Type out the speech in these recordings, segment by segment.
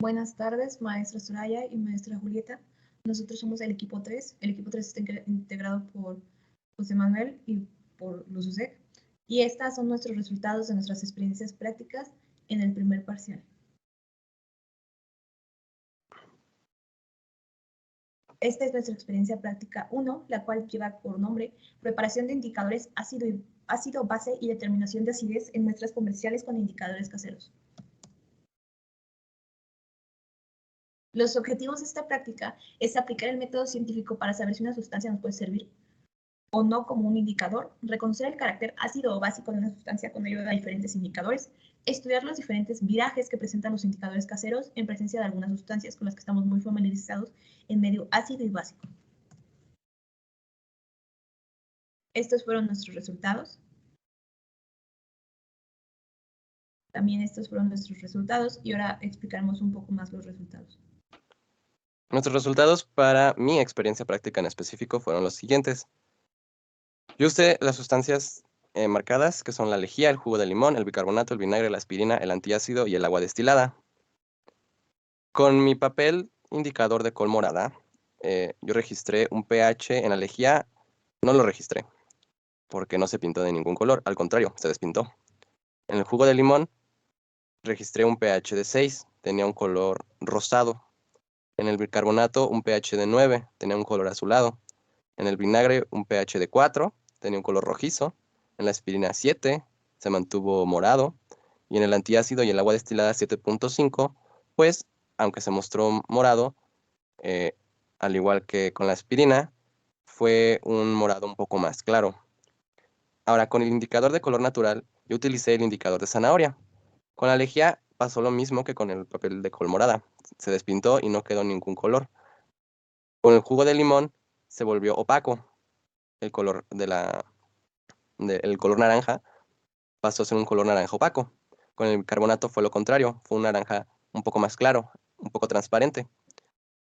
Buenas tardes, maestra Soraya y maestra Julieta. Nosotros somos el equipo 3. El equipo 3 está integrado por José Manuel y por Luz Usec. Y estas son nuestros resultados de nuestras experiencias prácticas en el primer parcial. Esta es nuestra experiencia práctica 1, la cual lleva por nombre preparación de indicadores ácido, base y determinación de acidez en muestras comerciales con indicadores caseros. Los objetivos de esta práctica es aplicar el método científico para saber si una sustancia nos puede servir o no como un indicador, reconocer el carácter ácido o básico de una sustancia con ayuda de diferentes indicadores, estudiar los diferentes virajes que presentan los indicadores caseros en presencia de algunas sustancias con las que estamos muy familiarizados en medio ácido y básico. Estos fueron nuestros resultados. También estos fueron nuestros resultados y ahora explicaremos un poco más los resultados. Nuestros resultados para mi experiencia práctica en específico fueron los siguientes. Yo usé las sustancias marcadas, que son la lejía, el jugo de limón, el bicarbonato, el vinagre, la aspirina, el antiácido y el agua destilada. Con mi papel indicador de col morada, yo registré un pH en la lejía, no lo registré, porque no se pintó de ningún color, al contrario, se despintó. En el jugo de limón, registré un pH de 6, tenía un color rosado. En el bicarbonato, un pH de 9, tenía un color azulado. En el vinagre, un pH de 4, tenía un color rojizo. En la aspirina, 7, se mantuvo morado. Y en el antiácido y el agua destilada, 7.5, pues, aunque se mostró morado, al igual que con la aspirina, fue un morado un poco más claro. Ahora, con el indicador de color natural, yo utilicé el indicador de zanahoria. Con la lejía pasó lo mismo que con el papel de col morada. Se despintó y no quedó ningún color. Con el jugo de limón se volvió opaco. El color el color naranja pasó a ser un color naranja opaco. Con el bicarbonato fue lo contrario, fue un naranja un poco más claro, un poco transparente.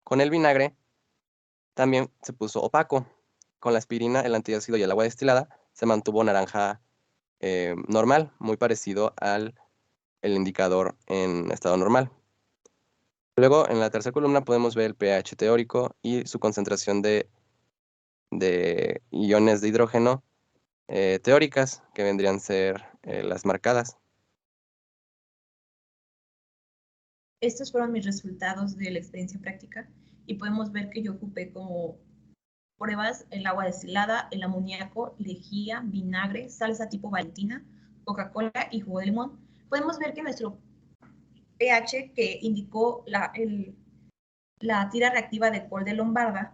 Con el vinagre también se puso opaco. Con la aspirina, el antiácido y el agua destilada se mantuvo naranja normal, muy parecido al el indicador en estado normal. Luego, en la tercera columna podemos ver el pH teórico y su concentración de iones de hidrógeno teóricas, que vendrían a ser las marcadas. Estos fueron mis resultados de la experiencia práctica y podemos ver que yo ocupé como pruebas el agua destilada, el amoníaco, lejía, vinagre, salsa tipo Valentina, Coca-Cola y jugo de limón. Podemos ver que nuestro pH que indicó la tira reactiva de col de Lombarda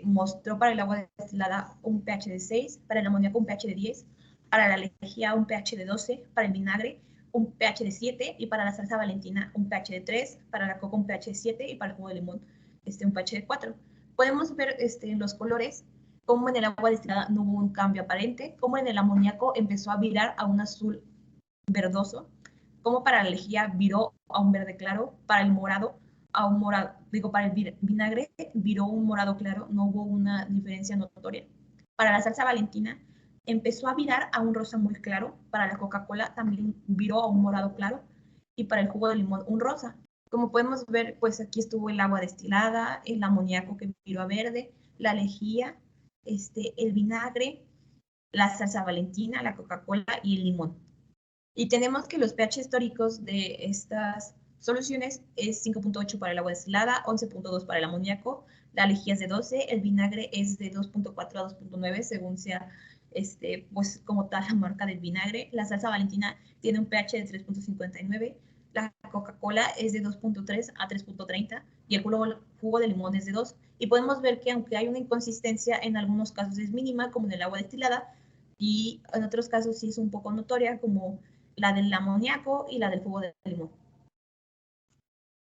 mostró para el agua destilada un pH de 6, para el amoníaco un pH de 10, para la lejía un pH de 12, para el vinagre un pH de 7 y para la salsa Valentina un pH de 3, para la coca un pH de 7 y para el jugo de limón un pH de 4. Podemos ver en los colores cómo en el agua destilada no hubo un cambio aparente, cómo en el amoníaco empezó a virar a un azul verdoso, como para la lejía viró a un verde claro, para el morado a un morado, para el vinagre viró un morado claro, no hubo una diferencia notoria. Para la salsa Valentina empezó a virar a un rosa muy claro, para la Coca-Cola también viró a un morado claro y para el jugo de limón un rosa. Como podemos ver, pues aquí estuvo el agua destilada, el amoníaco que viró a verde, la lejía, el vinagre, la salsa Valentina, la Coca-Cola y el limón. Y tenemos que los pH históricos de estas soluciones es 5.8 para el agua destilada, 11.2 para el amoníaco, la lejía es de 12, el vinagre es de 2.4 a 2.9 según sea pues como tal la marca del vinagre, la salsa Valentina tiene un pH de 3.59, la Coca-Cola es de 2.3 a 3.30 y el jugo de limón es de 2. Y podemos ver que aunque hay una inconsistencia, en algunos casos es mínima, como en el agua destilada, y en otros casos sí es un poco notoria, como la del amoníaco y la del jugo de limón.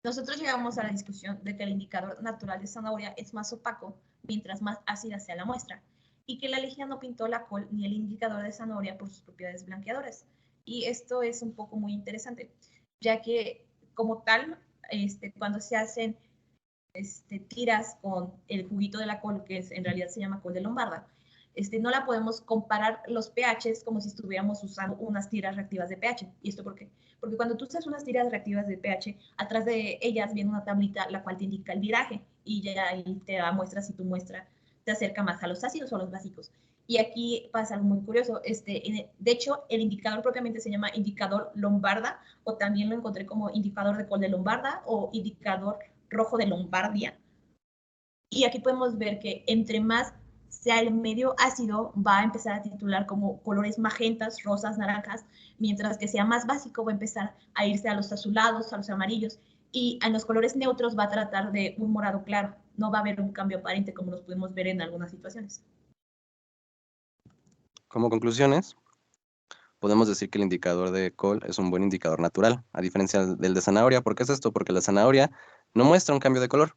Nosotros llegamos a la discusión de que el indicador natural de zanahoria es más opaco mientras más ácida sea la muestra, y que la lejía no pintó la col ni el indicador de zanahoria por sus propiedades blanqueadoras. Y esto es un poco muy interesante, ya que como tal, cuando se hacen tiras con el juguito de la col, que en realidad se llama col de Lombarda, no la podemos comparar los pHs como si estuviéramos usando unas tiras reactivas de pH. ¿Y esto por qué? Porque cuando tú usas unas tiras reactivas de pH, atrás de ellas viene una tablita la cual te indica el viraje y ya ahí te da muestra si tu muestra te acerca más a los ácidos o a los básicos. Y aquí pasa algo muy curioso. De hecho, el indicador propiamente se llama indicador Lombarda, o también lo encontré como indicador de Col de Lombarda o indicador rojo de Lombardia. Y aquí podemos ver que entre más sea el medio ácido, va a empezar a titular como colores magentas, rosas, naranjas, mientras que sea más básico, va a empezar a irse a los azulados, a los amarillos, y en los colores neutros va a tratar de un morado claro. No va a haber un cambio aparente como los podemos ver en algunas situaciones. Como conclusiones, podemos decir que el indicador de col es un buen indicador natural, a diferencia del de zanahoria. ¿Por qué es esto? Porque la zanahoria no muestra un cambio de color.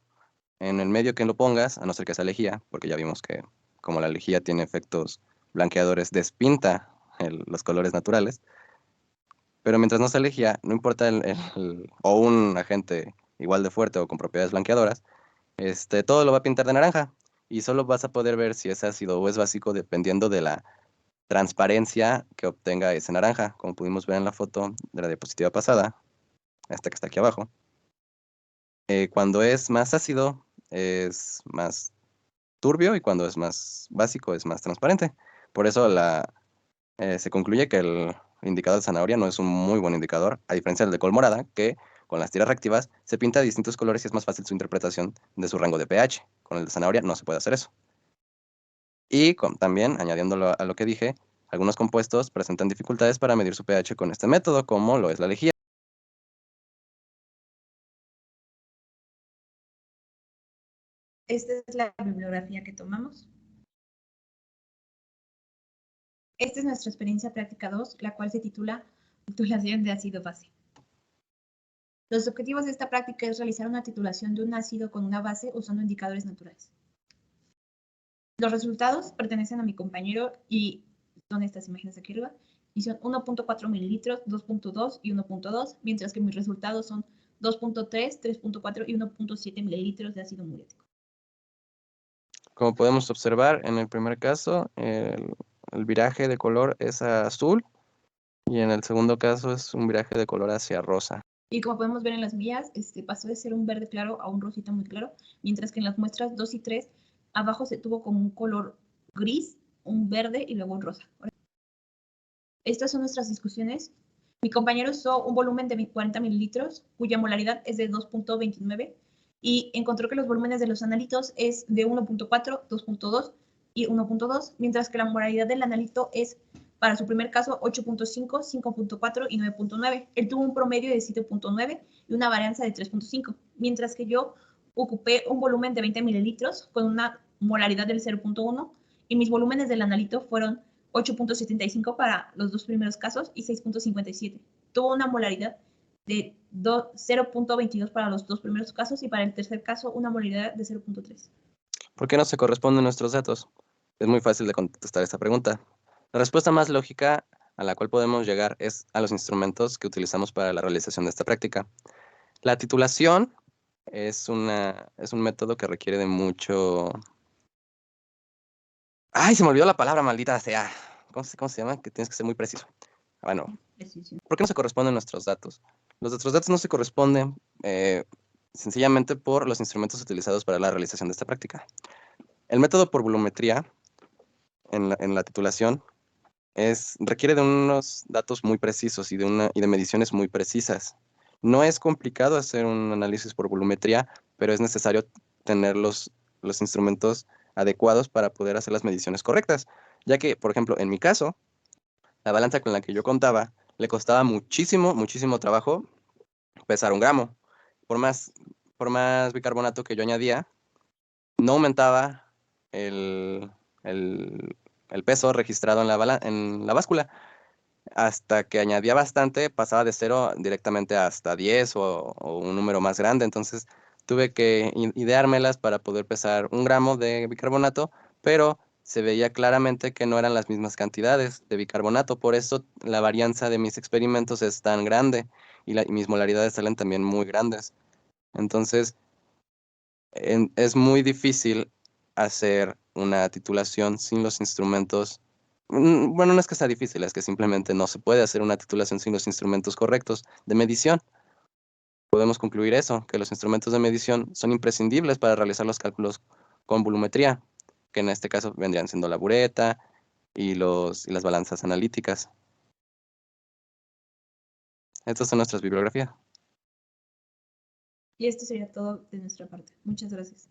En el medio que lo pongas, a no ser que sea lejía, porque ya vimos que como la lejía tiene efectos blanqueadores, despinta los colores naturales. Pero mientras no sea lejía, no importa o un agente igual de fuerte o con propiedades blanqueadoras, todo lo va a pintar de naranja. Y solo vas a poder ver si es ácido o es básico dependiendo de la transparencia que obtenga ese naranja, como pudimos ver en la foto de la diapositiva pasada, esta que está aquí abajo. Cuando es más ácido, es más turbio, y cuando es más básico, es más transparente. Por eso se concluye que el indicador de zanahoria no es un muy buen indicador, a diferencia del de col morada, que con las tiras reactivas se pinta de distintos colores y es más fácil su interpretación de su rango de pH. Con el de zanahoria no se puede hacer eso. Y también, añadiéndolo a lo que dije, algunos compuestos presentan dificultades para medir su pH con este método, como lo es la lejía. Esta es la bibliografía que tomamos. Esta es nuestra experiencia práctica 2, la cual se titula Titulación de ácido base. Los objetivos de esta práctica es realizar una titulación de un ácido con una base usando indicadores naturales. Los resultados pertenecen a mi compañero y son estas imágenes aquí arriba, y son 1.4 mililitros, 2.2 y 1.2, mientras que mis resultados son 2.3, 3.4 y 1.7 mililitros de ácido muriático. Como podemos observar, en el primer caso, el viraje de color es azul, y en el segundo caso es un viraje de color hacia rosa. Y como podemos ver en las mías, pasó de ser un verde claro a un rosita muy claro, mientras que en las muestras 2 y 3, abajo se tuvo como un color gris, un verde y luego un rosa. Estas son nuestras discusiones. Mi compañero usó un volumen de 40 mililitros, cuya molaridad es de 2.29, y encontró que los volúmenes de los analitos es de 1.4, 2.2 y 1.2, mientras que la molaridad del analito es, para su primer caso, 8.5, 5.4 y 9.9. Él tuvo un promedio de 7.9 y una varianza de 3.5, mientras que yo ocupé un volumen de 20 mililitros con una molaridad del 0.1, y mis volúmenes del analito fueron 8.75 para los dos primeros casos y 6.57. Tuvo una molaridad de 0.22 para los dos primeros casos, y para el tercer caso una molaridad de 0.3. ¿Por qué no se corresponden nuestros datos? Es muy fácil de contestar esta pregunta. La respuesta más lógica a la cual podemos llegar es a los instrumentos que utilizamos para la realización de esta práctica. La titulación es un método que requiere de mucho... ¡Ay, se me olvidó la palabra, maldita sea! ¿Cómo se llama? Que tienes que ser muy preciso. Bueno, ¿por qué no se corresponden nuestros datos? Nuestros datos no se corresponden sencillamente por los instrumentos utilizados para la realización de esta práctica. El método por volumetría en la titulación requiere de unos datos muy precisos y de mediciones muy precisas. No es complicado hacer un análisis por volumetría, pero es necesario tener los instrumentos adecuados para poder hacer las mediciones correctas, ya que, por ejemplo, en mi caso, la balanza con la que yo contaba le costaba muchísimo, muchísimo trabajo pesar 1 gramo. Por más bicarbonato que yo añadía, no aumentaba el, el peso registrado en la báscula. Hasta que añadía bastante, pasaba de 0 directamente hasta 10 o un número más grande. Entonces tuve que ideármelas para poder pesar 1 gramo de bicarbonato, pero se veía claramente que no eran las mismas cantidades de bicarbonato. Por eso la varianza de mis experimentos es tan grande y mis molaridades salen también muy grandes. Entonces es muy difícil hacer una titulación sin los instrumentos. Bueno, no es que sea difícil, es que simplemente no se puede hacer una titulación sin los instrumentos correctos de medición. Podemos concluir eso, que los instrumentos de medición son imprescindibles para realizar los cálculos con volumetría, que en este caso vendrían siendo la bureta y las balanzas analíticas. Estas son nuestras bibliografías. Y esto sería todo de nuestra parte. Muchas gracias.